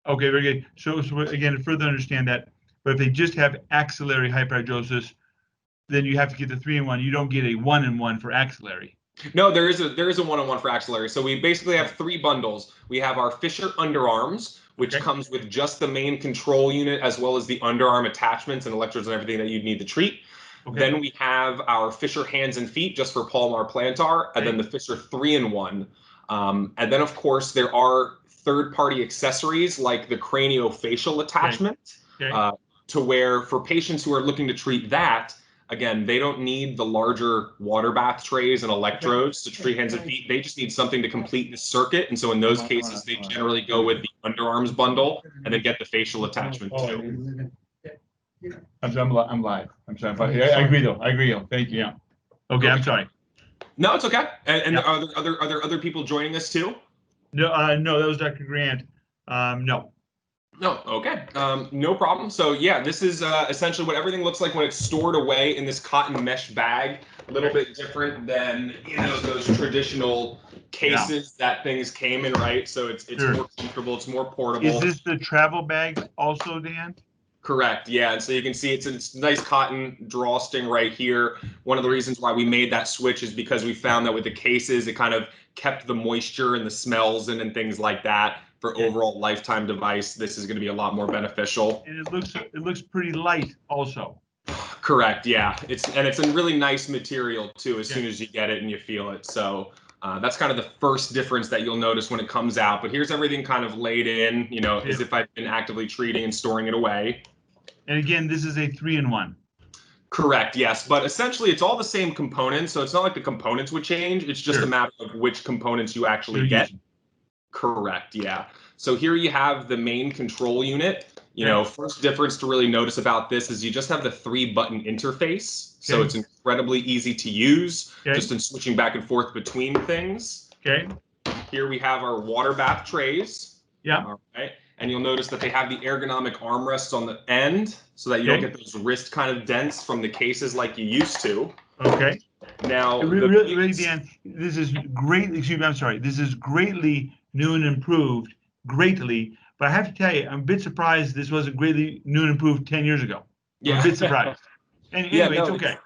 Okay, very good. So again, to further understand that, but if they just have axillary hyperhidrosis, then you have to get the 3-in-1. You don't get a 1-in-1 for axillary. No, there is a 1-in-1 for axillary. So we basically have 3 bundles. We have our Fischer underarms, which comes with just the main control unit as well as the underarm attachments and electrodes and everything that you'd need to treat. Okay. Then we have our Fischer hands and feet just for palmar plantar, and then the Fischer 3-in-1. And then of course there are third-party accessories like the craniofacial attachment, to where for patients who are looking to treat that, again, they don't need the larger water bath trays and electrodes to treat hands and feet. They just need something to complete the circuit. And so in those cases, they generally go with the underarms bundle and then get the facial attachment too. I'm live. I'm sorry. I agree though. Thank you. Yeah. Okay, I'm sorry. No, it's okay. And are there other people joining us too? No, no, that was Dr. Grant. No. No, okay, no problem. So yeah, this is essentially what everything looks like when it's stored away in this cotton mesh bag. A little bit different than those traditional cases that things came in, right? So it's more comfortable, it's more portable. Is this the travel bag also, Dan? Correct, yeah. And so you can see it's a nice cotton drawstring right here. One of the reasons why we made that switch is because we found that with the cases, it kind of kept the moisture and the smells in and things like that. For overall lifetime device, this is going to be a lot more beneficial. And it looks pretty light also. Correct, yeah. It's a really nice material too as soon as you get it and you feel it. So that's kind of the first difference that you'll notice when it comes out. But here's everything kind of laid in, as if I've been actively treating and storing it away. And again, this is a 3-in-1. Correct, yes. But essentially, it's all the same components. So it's not like the components would change. It's just a matter of which components you actually get. Correct, yeah. So here you have the main control unit. First difference to really notice about this is you just have the 3-button interface. So it's incredibly easy to use, just in switching back and forth between things. Okay. Here we have our water bath trays. Yeah. All right. And you'll notice that they have the ergonomic armrests on the end so that you don't get those wrist kind of dents from the cases like you used to. Okay. Now, really, Dan, this is great. Excuse me, I'm sorry. This is greatly new and improved, greatly. But I have to tell you, I'm a bit surprised this wasn't greatly new and improved 10 years ago. I'm a bit surprised. And anyway, it's okay.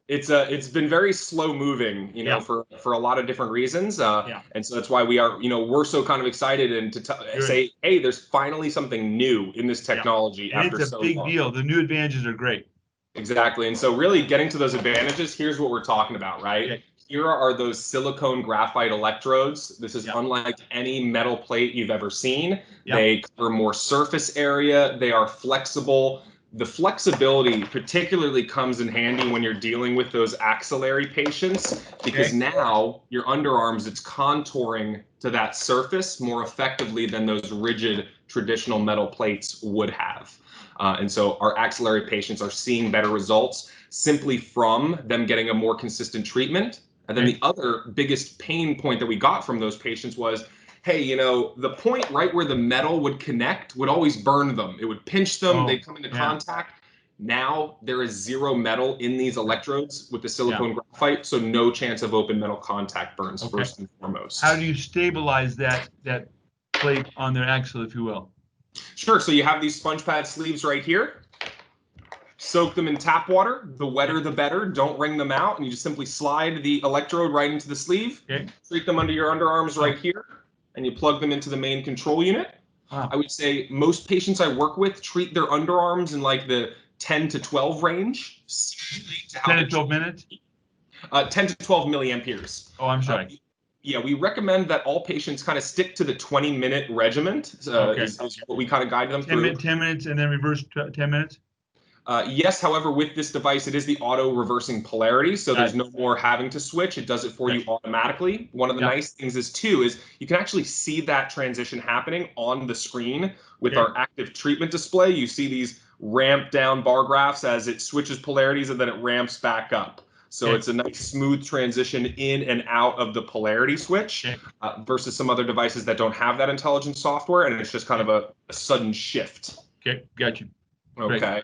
It's been very slow moving, for a lot of different reasons. And so that's why we are, we're so kind of excited and to say, hey, there's finally something new in this technology after so long. It's a big deal. The new advantages are great. Exactly. And so really getting to those advantages, here's what we're talking about, right? Okay. Here are those silicone-graphite electrodes. This is unlike any metal plate you've ever seen. They cover more surface area. They are flexible. The flexibility particularly comes in handy when you're dealing with those axillary patients, because now your underarms, it's contouring to that surface more effectively than those rigid traditional metal plates would have. And so our axillary patients are seeing better results simply from them getting a more consistent treatment. And then the other biggest pain point that we got from those patients was, hey, the point right where the metal would connect would always burn them. It would pinch them, they'd come into contact. Now there is 0 metal in these electrodes with the silicone graphite, so no chance of open metal contact burns first and foremost. How do you stabilize that plate on their axle, if you will? Sure, so you have these sponge pad sleeves right here. Soak them in tap water. The wetter, the better. Don't wring them out. And you just simply slide the electrode right into the sleeve. Treat them under your underarms right here. And you plug them into the main control unit. I would say most patients I work with treat their underarms in like the 10 to 12 range. 10 to 12 minutes? 10 to 12 milliamperes. Oh, I'm sorry. Yeah, we recommend that all patients kind of stick to the 20-minute regimen. Is what we kind of guide them through. 10 minutes and then reverse 10 minutes? Yes, however, with this device, it is the auto reversing polarity, so there's no more having to switch. It does it for you automatically. One of the nice things is you can actually see that transition happening on the screen with our active treatment display. You see these ramp down bar graphs as it switches polarities and then it ramps back up. So it's a nice smooth transition in and out of the polarity switch versus some other devices that don't have that intelligent software, and it's just kind of a sudden shift. Okay, got you. Okay.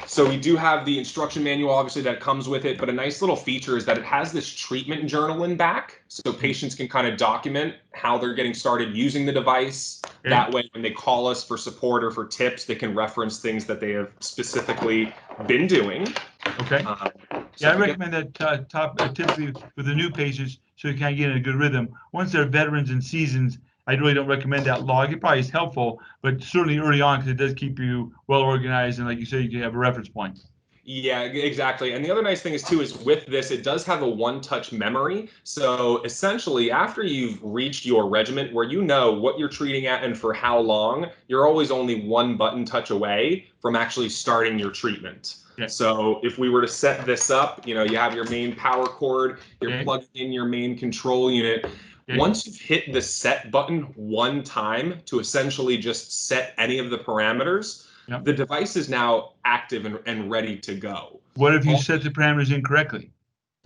So we do have the instruction manual, obviously, that comes with it, but a nice little feature is that it has this treatment journal in back, so patients can kind of document how they're getting started using the device. Okay. That way, when they call us for support or for tips, they can reference things that they have specifically been doing. Okay. I recommend that typically with the new patients, so you can get in a good rhythm. Once they're veterans and seasons, I really don't recommend that log. It probably is helpful, but certainly early on, because it does keep you well organized, and like you say, you can have a reference point. Yeah, exactly. And the other nice thing is with this, it does have a one-touch memory. So essentially, after you've reached your regimen where you know what you're treating at and for how long, you're always only one button touch away from actually starting your treatment. Okay. So if we were to set this up, you have your main power cord, you're plugging in your main control unit. Okay. Once you've hit the set button one time to essentially just set any of the parameters, yep, the device is now active and ready to go. What if you set the parameters incorrectly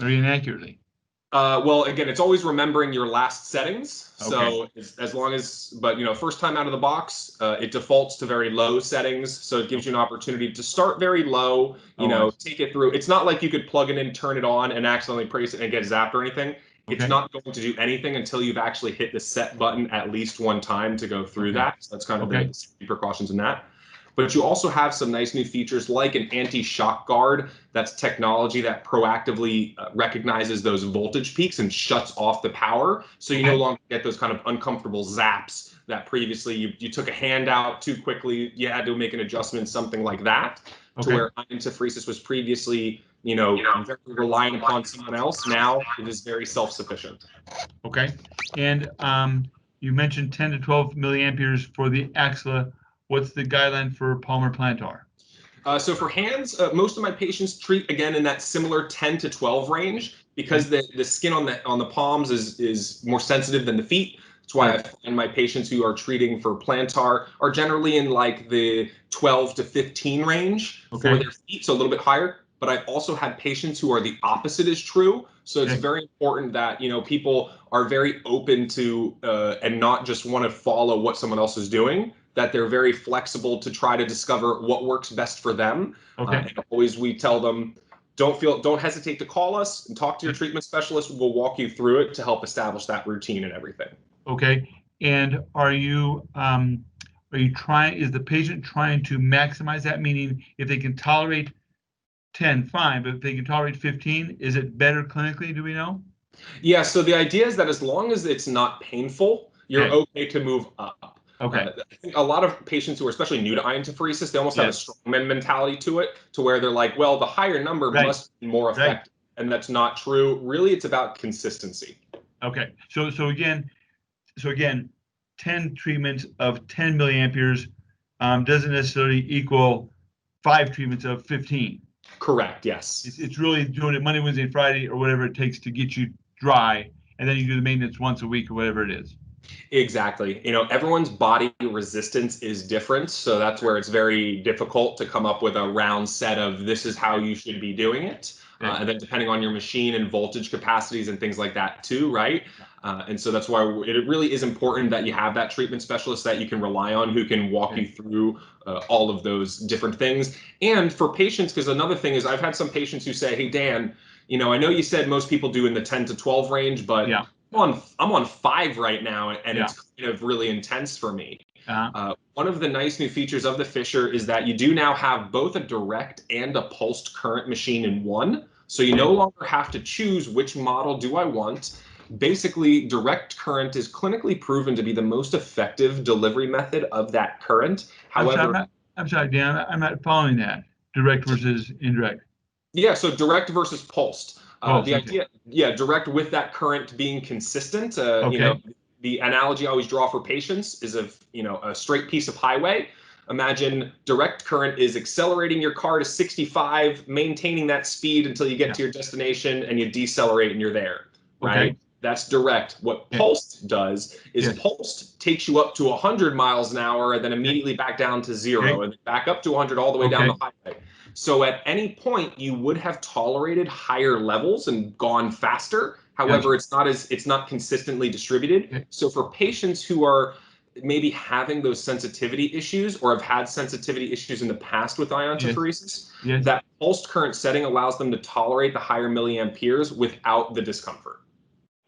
or inaccurately? Well, again, it's always remembering your last settings. So as long as, but first time out of the box, it defaults to very low settings. So it gives you an opportunity to start very low, take it through. It's not like you could plug it in, turn it on, and accidentally press it and get zapped or anything. It's not going to do anything until you've actually hit the set button at least one time to go through that. So that's kind of the safety precautions in that. But you also have some nice new features like an anti-shock guard. That's technology that proactively recognizes those voltage peaks and shuts off the power. So you no longer get those kind of uncomfortable zaps that previously you took a hand out too quickly, you had to make an adjustment, something like that, to where iontophoresis was previously, very reliant upon someone else. Now it is very self-sufficient. Okay. And you mentioned 10 to 12 milliamperes for the axilla. What's the guideline for palmar plantar? So for hands, most of my patients treat again in that similar 10 to 12 range because the skin on the palms is more sensitive than the feet. That's why I find my patients who are treating for plantar are generally in like the 12 to 15 range for their feet, so a little bit higher. But I've also had patients who are the opposite is true. So it's very important that people are very open to and not just want to follow what someone else is doing, that they're very flexible to try to discover what works best for them. And always we tell them, don't hesitate to call us and talk to your treatment specialist. We'll walk you through it to help establish that routine and everything. Okay. And are you is the patient trying to maximize that? Meaning if they can tolerate 10, fine, but if they can tolerate 15, is it better clinically, do we know? Yeah, so the idea is that as long as it's not painful, you're okay to move up. I think a lot of patients who are especially new to iontophoresis, they almost have a strongman mentality to it, to where they're like, well, the higher number must be more effective. And that's not true. Really, it's about consistency. Okay. So again, 10 treatments of 10 milliamperes doesn't necessarily equal 5 treatments of 15. Correct, yes. It's really doing it Monday, Wednesday, Friday, or whatever it takes to get you dry, and then you do the maintenance once a week or whatever it is. Exactly. Everyone's body resistance is different, so that's where it's very difficult to come up with a round set of this is how you should be doing it. And then depending on your machine and voltage capacities and things like that too, right? And so that's why it really is important that you have that treatment specialist that you can rely on, who can walk you through all of those different things. And for patients, because another thing is I've had some patients who say, hey, Dan, I know you said most people do in the 10 to 12 range, but I'm on 5 right now, and it's kind of really intense for me. One of the nice new features of the Fischer is that you do now have both a direct and a pulsed current machine in one. So you no longer have to choose which model do I want. Basically, direct current is clinically proven to be the most effective delivery method of that current. However, I'm sorry, Dan, I'm not following that. Direct versus indirect. Yeah, so direct versus pulsed. The idea, direct with that current being consistent. The analogy I always draw for patients is of a straight piece of highway. Imagine direct current is accelerating your car to 65, maintaining that speed until you get to your destination, and you decelerate and you're there, right? That's direct. What pulsed does is pulsed takes you up to 100 miles an hour and then immediately back down to 0 and back up to 100 all the way down the highway. So at any point you would have tolerated higher levels and gone faster. However, it's not consistently distributed. So for patients who are maybe having those sensitivity issues or have had sensitivity issues in the past with iontophoresis, that pulsed current setting allows them to tolerate the higher milliamperes without the discomfort.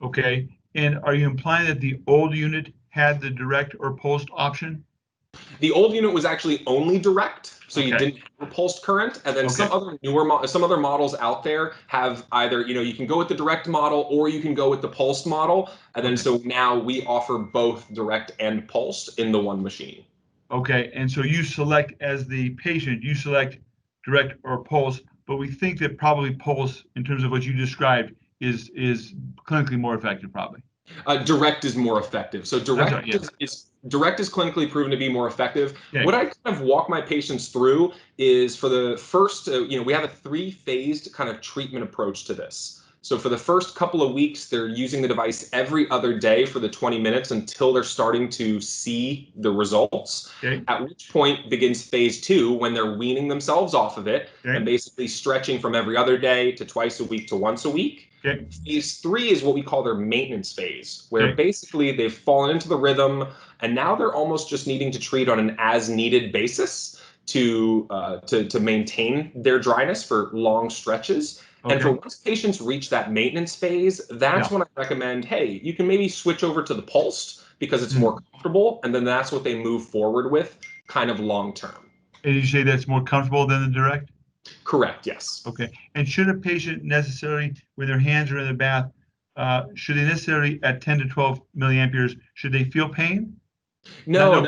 Okay. And are you implying that the old unit had the direct or pulsed option? The old unit was actually only direct, so you didn't have a pulsed current. And then some other models out there have either, you can go with the direct model or you can go with the pulsed model. And then so now we offer both direct and pulsed in the one machine. Okay, and so you select, as the patient, you select direct or pulse, but we think that probably pulse, in terms of what you described, is clinically more effective, probably. Direct is more effective. So direct is clinically proven to be more effective. Okay. What I kind of walk my patients through is, for the first, we have a 3-phased kind of treatment approach to this. So for the first couple of weeks, they're using the device every other day for the 20 minutes until they're starting to see the results. Okay. At which point begins phase 2, when they're weaning themselves off of it and basically stretching from every other day to twice a week to once a week. Okay. Phase 3 is what we call their maintenance phase, where basically they've fallen into the rhythm and now they're almost just needing to treat on an as-needed basis to maintain their dryness for long stretches. And for once patients reach that maintenance phase, that's when I recommend, hey, you can maybe switch over to the pulsed because it's more comfortable, and then that's what they move forward with kind of long term. And you say that's more comfortable than the direct? Correct, yes. Okay. And should a patient necessarily, when their hands are in the bath, should they necessarily, at 10 to 12 milliamperes, should they feel pain? No,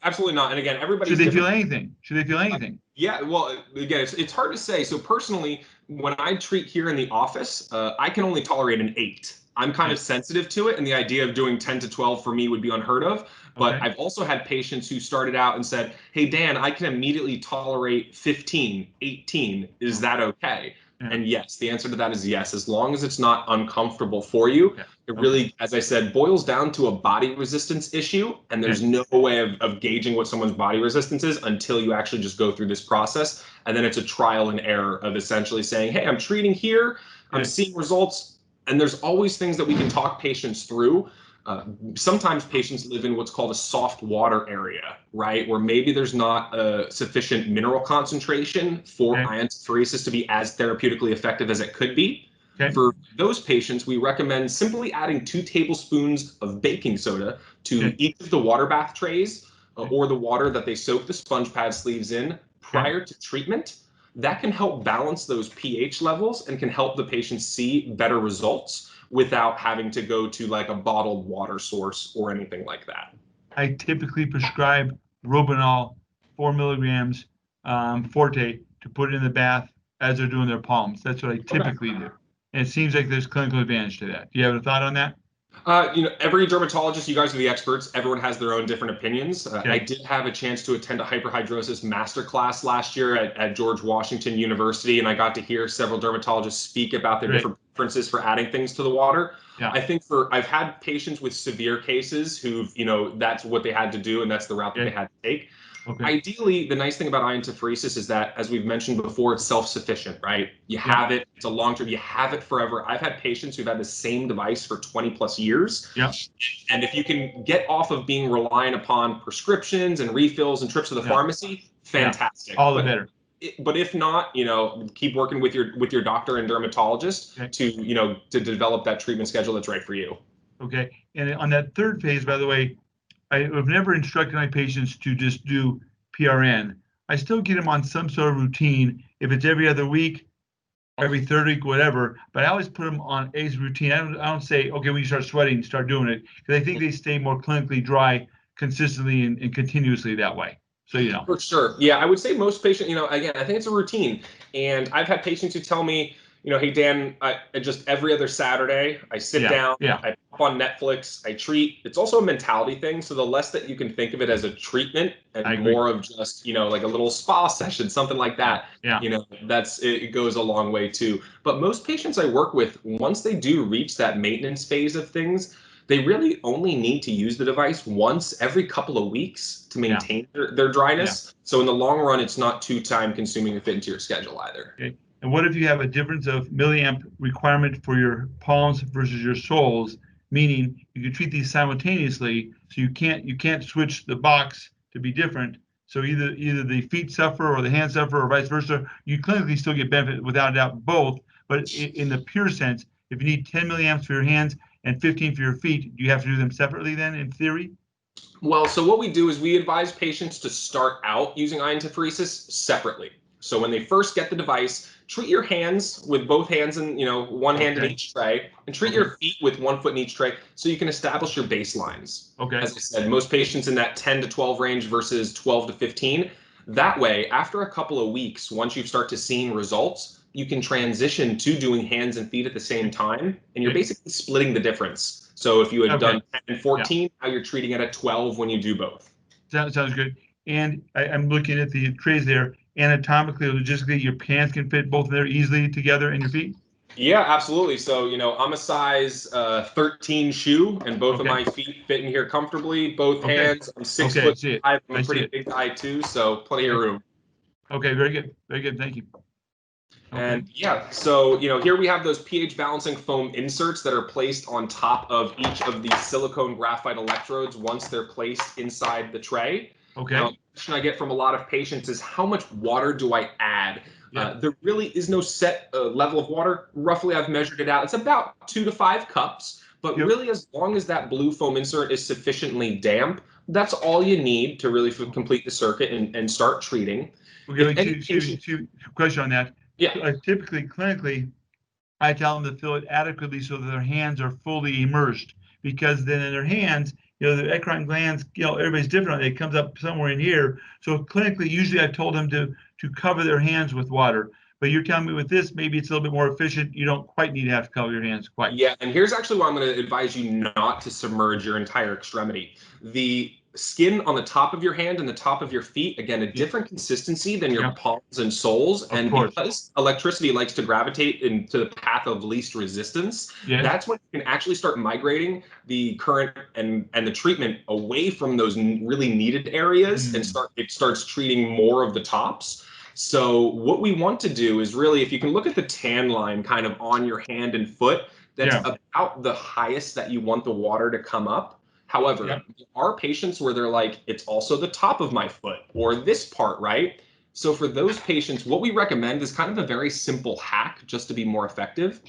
absolutely not. And again, everybody should they feel anything? Should they feel anything? Yeah, well, again, it's hard to say. So personally, when I treat here in the office, I can only tolerate an 8. I'm kind of sensitive to it, and the idea of doing 10 to 12 for me would be unheard of. But I've also had patients who started out and said, hey, Dan, I can immediately tolerate 15, 18. Is that okay? And yes, the answer to that is yes, as long as it's not uncomfortable for you. It really, as I said, boils down to a body resistance issue, and there's no way of gauging what someone's body resistance is until you actually just go through this process. And then it's a trial and error of essentially saying, hey, I'm treating here, I'm seeing results, and there's always things that we can talk patients through. Sometimes patients live in what's called a soft water area, right? Where maybe there's not a sufficient mineral concentration for iontophoresis to be as therapeutically effective as it could be. For those patients, we recommend simply adding 2 tablespoons of baking soda to each of the water bath trays or the water that they soak the sponge pad sleeves in prior to treatment. That can help balance those pH levels and can help the patient see better results without having to go to like a bottled water source or anything like that. I typically prescribe Robenal 4 milligrams forte to put in the bath as they're doing their palms. That's what I typically do. And it seems like there's clinical advantage to that. Do you have a thought on that? Every dermatologist, you guys are the experts. Everyone has their own different opinions. I did have a chance to attend a hyperhidrosis masterclass last year at George Washington University, and I got to hear several dermatologists speak about their different preferences for adding things to the water. I think I've had patients with severe cases who've, that's what they had to do, and that's the route that they had to take. Ideally, the nice thing about iontophoresis is that, as we've mentioned before, it's self-sufficient, right? You have it, it's a long-term, you have it forever. I've had patients who've had the same device for 20 plus years. And if you can get off of being reliant upon prescriptions and refills and trips to the pharmacy, fantastic. All the better. But if not, keep working with your doctor and dermatologist to develop that treatment schedule that's right for you. Okay. And on that third phase, by the way, I've never instructed my patients to just do PRN. I still get them on some sort of routine. If it's every other week, every third week, whatever, but I always put them on a routine. I don't say, okay, when you start sweating, start doing it, because I think they stay more clinically dry consistently and continuously that way. So, For sure. Yeah, I would say most patients, again, I think it's a routine. And I've had patients who tell me, hey, Dan, I just every other Saturday, I sit down, I pop on Netflix, I treat. It's also a mentality thing. So the less that you can think of it as a treatment and more of just, like a little spa session, something like that, it goes a long way too. But most patients I work with, once they do reach that maintenance phase of things, they really only need to use the device once every couple of weeks to maintain their dryness. So in the long run, it's not too time consuming to fit into your schedule either. Okay. And what if you have a difference of milliamp requirement for your palms versus your soles? Meaning, you can treat these simultaneously. So you can't switch the box to be different. So either the feet suffer or the hands suffer or vice versa. You clinically still get benefit without a doubt both. But in the pure sense, if you need 10 milliamps for your hands and 15 for your feet, do you have to do them separately then in theory? Well, so what we do is we advise patients to start out using iontophoresis separately. So when they first get the device, treat your hands with both hands and one hand in each tray, and treat your feet with 1 foot in each tray, so you can establish your baselines. Okay. As I said, most patients in that 10 to 12 range versus 12 to 15. That way, after a couple of weeks, once you start to seeing results, you can transition to doing hands and feet at the same time, and you're basically splitting the difference. So if you had done 10 and 14, now you're treating it at 12 when you do both. Sounds good. And I'm looking at the trays there. Anatomically or logistically, your pants can fit both there easily together in your feet? Yeah, absolutely. So, I'm a size 13 shoe, and both of my feet fit in here comfortably. Both hands. I'm 6'5". I'm a pretty big guy too, so plenty of room. Okay, very good. Very good. Thank you. And yeah, so here we have those pH balancing foam inserts that are placed on top of each of the silicone graphite electrodes once they're placed inside the tray. Okay. Now, the question I get from a lot of patients is, how much water do I add? There really is no set level of water. Roughly, I've measured it out. It's about 2 to 5 cups. But really, as long as that blue foam insert is sufficiently damp, that's all you need to really complete the circuit and start treating. Okay, question on that. Yeah. Typically, clinically, I tell them to fill it adequately so that their hands are fully immersed, because then in their hands, the eccrine glands, everybody's different. It comes up somewhere in here. So clinically, usually I've told them to cover their hands with water. But you're telling me with this, maybe it's a little bit more efficient. You don't quite need to have to cover your hands quite. Yeah, and here's actually why I'm going to advise you not to submerge your entire extremity. The skin on the top of your hand and the top of your feet, again, a different consistency than your palms and soles. And because electricity likes to gravitate into the path of least resistance, that's when you can actually start migrating the current and the treatment away from those really needed areas, and it starts treating more of the tops. So what we want to do is really, if you can look at the tan line kind of on your hand and foot, that's about the highest that you want the water to come up. However, there are patients where they're like, it's also the top of my foot or this part, right? So for those patients, what we recommend is kind of a very simple hack just to be more effective.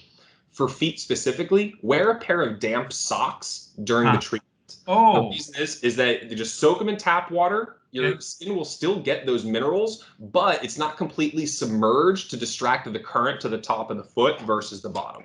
For feet specifically, wear a pair of damp socks during the treatment. The reason is that they just soak them in tap water. Your skin will still get those minerals, but it's not completely submerged to distract the current to the top of the foot versus the bottom.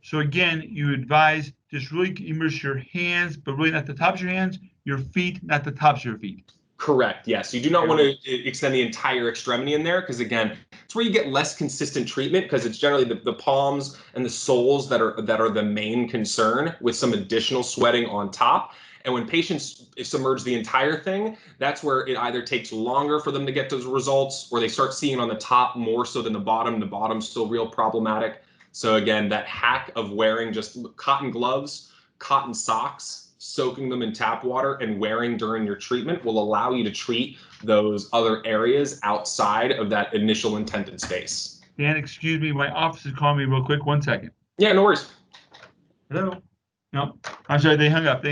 So again, you advise just really immerse your hands, but really not the tops of your hands, your feet, not the tops of your feet. Correct. Yes. You do not want to extend the entire extremity in there, because again, it's where you get less consistent treatment, because it's generally the palms and the soles that are the main concern, with some additional sweating on top. And when patients submerge the entire thing, that's where it either takes longer for them to get those results, or they start seeing it on the top more so than the bottom. The bottom's still real problematic. So again, that hack of wearing just cotton gloves, cotton socks, soaking them in tap water and wearing during your treatment will allow you to treat those other areas outside of that initial intended space. Dan, excuse me, my office is calling me real quick. 1 second. Yeah, no worries. Hello? No, I'm sorry, they hung up.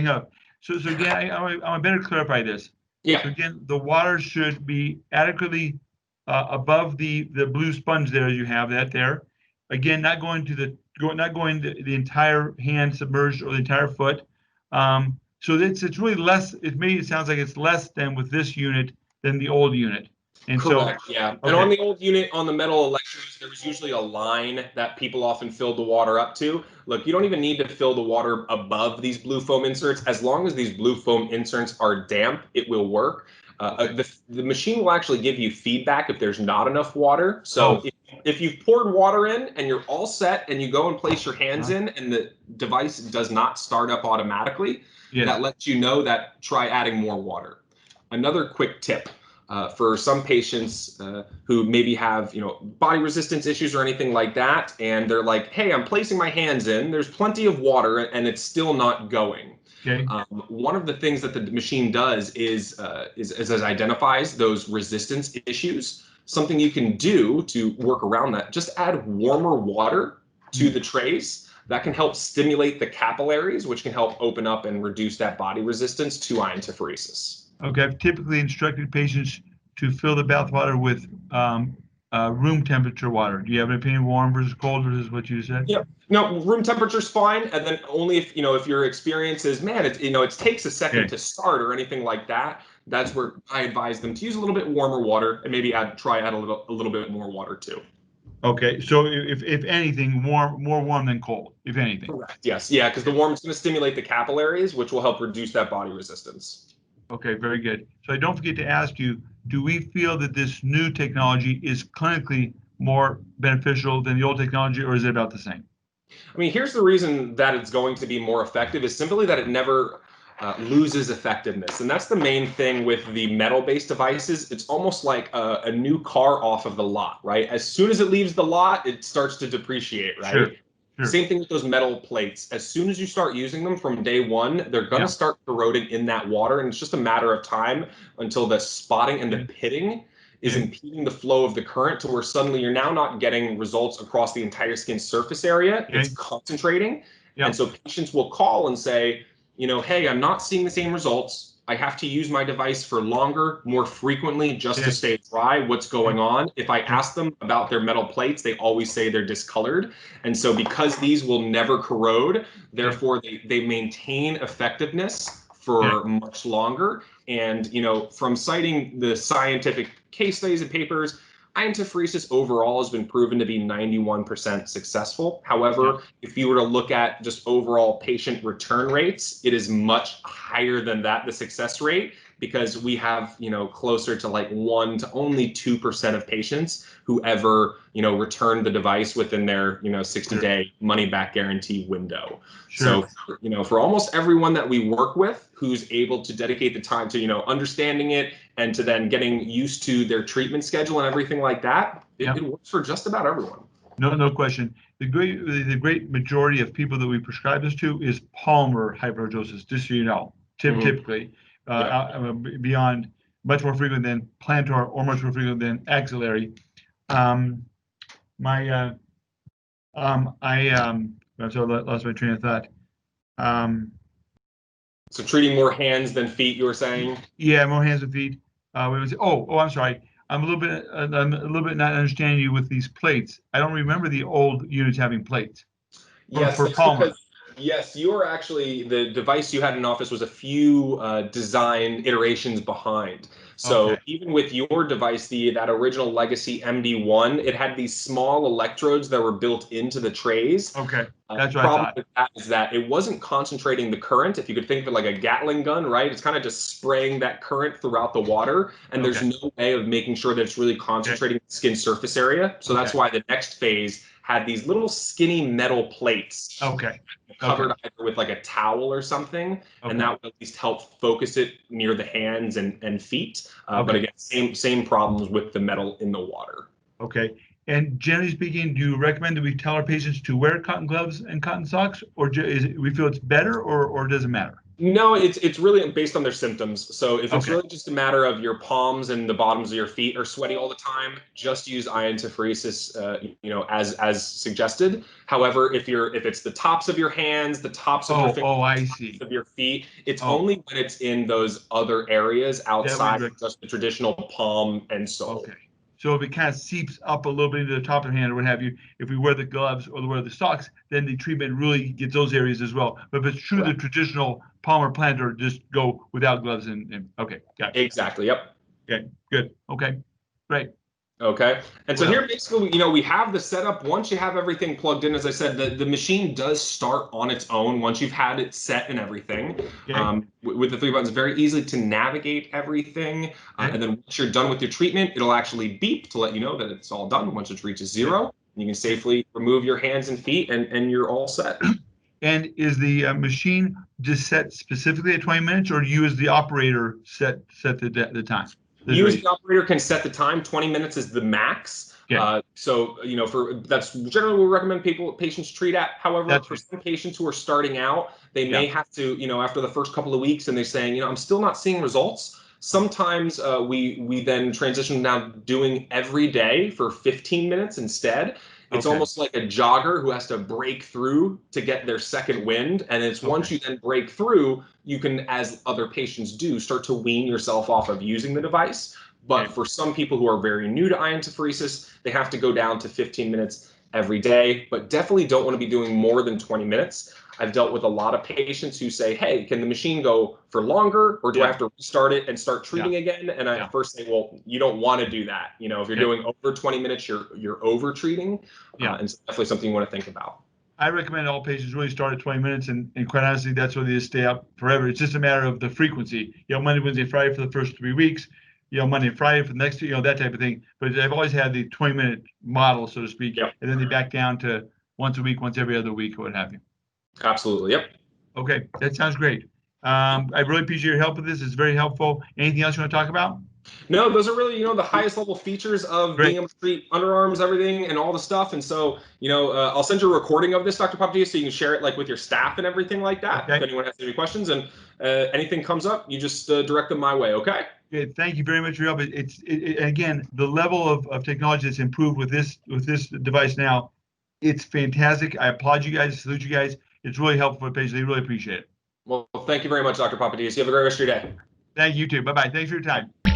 So again, I want to better clarify this. Yeah. So again, the water should be adequately above the blue sponge there. You have that there. Again, not going the entire hand submerged or the entire foot. So it's really less. It sounds like it's less than with this unit than the old unit. And correct. Yeah. And on the old unit, on the metal electrodes, there was usually a line that people often filled the water up to. Look, you don't even need to fill the water above these blue foam inserts. As long as these blue foam inserts are damp, it will work. The machine will actually give you feedback if there's not enough water. So if you've poured water in and you're all set and you go and place your hands in and the device does not start up automatically, that lets you know that try adding more water. Another quick tip. For some patients who maybe have, body resistance issues or anything like that, and they're like, hey, I'm placing my hands in, there's plenty of water and it's still not going. Okay. One of the things that the machine does is it identifies those resistance issues. Something you can do to work around that, just add warmer water to the trays. that can help stimulate the capillaries, which can help open up and reduce that body resistance to iontophoresis. Okay, I've typically instructed patients to fill the bath water with room temperature water. Do you have an opinion, warm versus cold versus what you said? Yeah, no, room temperature's fine, and then only if if your experience is, man, it takes a second to start or anything like that. That's where I advise them to use a little bit warmer water and maybe try add a little bit more water too. Okay, so if anything, more warm than cold, if anything. Correct. Yes, yeah, because the warm is going to stimulate the capillaries, which will help reduce that body resistance. Okay, very good. So I don't forget to ask you, do we feel that this new technology is clinically more beneficial than the old technology, or is it about the same? I mean, here's the reason that it's going to be more effective is simply that it never loses effectiveness. And that's the main thing with the metal-based devices. It's almost like a new car off of the lot, right? As soon as it leaves the lot, it starts to depreciate, right? Sure. Sure. Same thing with those metal plates. As soon as you start using them from day one, they're going to start corroding in that water. And it's just a matter of time until the spotting and the pitting is impeding the flow of the current to where suddenly you're now not getting results across the entire skin surface area. It's concentrating. And so patients will call and say, hey, I'm not seeing the same results. I have to use my device for longer, more frequently, just to stay dry. What's going on? If I ask them about their metal plates, they always say they're discolored. And so because these will never corrode, therefore they maintain effectiveness for much longer. And, from citing the scientific case studies and papers, iontophoresis overall has been proven to be 91% successful. However, if you were to look at just overall patient return rates, it is much higher than that, the success rate, because we have, closer to like 1 to only 2% of patients who ever, return the device within their, 60-day money-back guarantee window. So, for almost everyone that we work with who's able to dedicate the time to, understanding it and to then getting used to their treatment schedule and everything like that, it works for just about everyone. No question. The great majority of people that we prescribe this to is palmar hyperhidrosis, just so you know, typically beyond much more frequent than plantar or much more frequent than axillary. I lost my train of thought. So treating more hands than feet, you were saying? Yeah, more hands than feet. I'm sorry. I'm a little bit not understanding you with these plates. I don't remember the old units having plates. Yes, for palmar. Yes, you were actually, the device you had in office was a few design iterations behind. So even with your device, that original legacy MD1, it had these small electrodes that were built into the trays. Okay, that's what I thought. The problem with that is that it wasn't concentrating the current. If you could think of it like a Gatling gun, right? It's kind of just spraying that current throughout the water, and there's no way of making sure that it's really concentrating the skin surface area. So that's why the next phase had these little skinny metal plates. Covered either with like a towel or something, and that would at least help focus it near the hands and feet. But again, same problems with the metal in the water. Okay. And generally speaking, do you recommend that we tell our patients to wear cotton gloves and cotton socks, or we feel it's better, or does it matter? No, it's really based on their symptoms. So if it's really just a matter of your palms and the bottoms of your feet are sweaty all the time, just use iontophoresis, as suggested. However, if it's the tops of your hands, the tops of your fingers, of your feet, it's only when it's in those other areas outside of just the traditional palm and sole. Okay. So if it kind of seeps up a little bit into the top of the hand or what have you, if we wear the gloves or wear the socks, then the treatment really gets those areas as well. But if it's true the traditional palmar plantar, just go without gloves and okay, got it. Exactly. Yep. Okay, good. Okay, great. Okay. And so here basically, we have the setup. Once you have everything plugged in, as I said, the machine does start on its own once you've had it set and everything. With the 3 buttons, very easy to navigate everything. And then once you're done with your treatment, it'll actually beep to let you know that it's all done. Once it reaches 0, you can safely remove your hands and feet and you're all set. And is the machine just set specifically at 20 minutes, or do you as the operator set the time? You as the operator can set the time. 20 minutes is the max. So, that's generally what we recommend patients treat at. However, for some patients who are starting out, they may have to, after the first couple of weeks and they're saying, I'm still not seeing results. Sometimes we then transition now doing every day for 15 minutes instead. It's almost like a jogger who has to break through to get their second wind. And it's once you then break through, you can, as other patients do, start to wean yourself off of using the device. But for some people who are very new to iontophoresis, they have to go down to 15 minutes every day, but definitely don't want to be doing more than 20 minutes. I've dealt with a lot of patients who say, hey, can the machine go for longer, or do I have to restart it and start treating again? And I first say, well, you don't want to do that. You know, if you're doing over 20 minutes, you're over treating. And it's definitely something you want to think about. I recommend all patients really start at 20 minutes, and quite honestly, that's where they just stay up forever. It's just a matter of the frequency. You know, Monday, Wednesday, Friday for the first 3 weeks, you know, Monday and Friday for the next, you know, that type of thing. But I've always had the 20-minute model, so to speak, and then they back down to once a week, once every other week, or what have you. Absolutely. Yep. Okay, that sounds great. I really appreciate your help with this. It's very helpful. Anything else you want to talk about? No, those are really, the highest level features of being able to treat underarms, everything, and all the stuff. And so, I'll send you a recording of this, Dr. Papadeas, so you can share it like with your staff and everything like that. If anyone has any questions and anything comes up, you just direct them my way. Okay. Good. Thank you very much for your help. Again, the level of technology that's improved with this device now, it's fantastic. I applaud you guys, salute you guys. It's really helpful for patients. They really appreciate it. Well, thank you very much, Dr. Papadeas. You have a great rest of your day. Thank you too. Bye-bye. Thanks for your time.